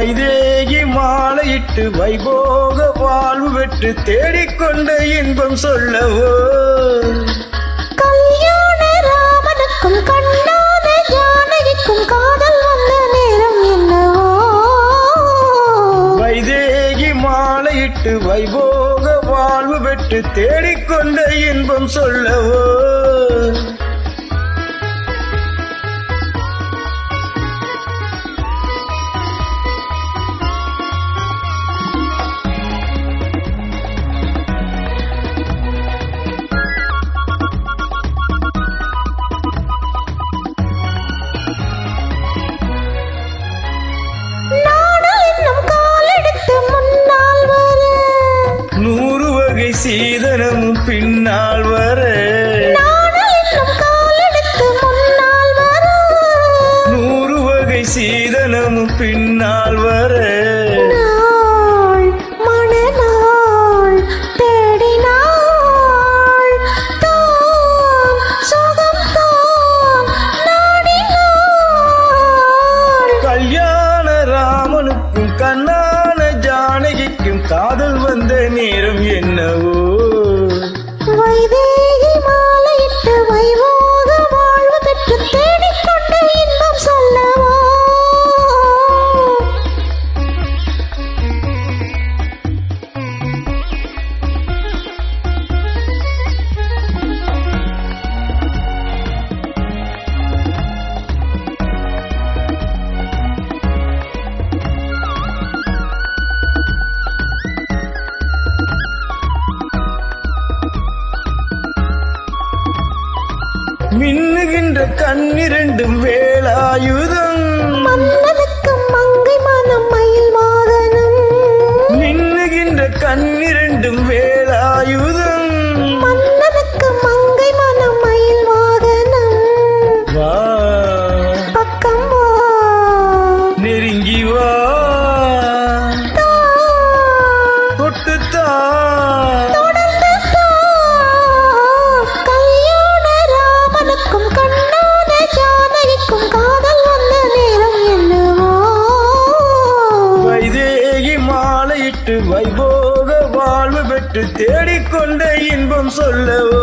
வைதேகி மாலையிட்டு வைபோக வாழ்வு பெற்று தேடிக்கொண்ட இன்பம் சொல்லவோ கல்யாண ராமனுக்கும் கண்ணான ஜானகிக்கும் காதல் வந்த நேரம் என்னவோ வைதேகி மாலையிட்டு வைபோக வாழ்வு பெற்று தேடிக்கொண்ட இன்பம் சொல்லவோ சீதனமும் பின்னால் வர நூறு வகை சீதனமும் பின்னால் வர மணநாள் தேடினாள் கல்யாண ராமனுக்கும் கண்ணான ஜானகிக்கும் காதல் வந்த நேரம் என்னவோ வைதேகி மாலையிட்டு வைபோக வாழ்வு பெற்று தேடிக்கொண்ட இன்பம் சொல்லவோ மின்னுகின்ற கண்ணிரண்டும் வேலாயுதம் மன்னனுக்கும் மங்கை மனம் மயில் வாகனம் மின்னுகின்ற கண்ணிரண்டும் வேலாயுதம் மன்னனுக்கு மங்கை மனம் மயில் வாகனம் வா பக்கம் வா நெருங்கி வா தொட்டுத்தா வைபோக வாழ்வு பெற்று தேடிக்கொண்ட இன்பம் சொல்லவோ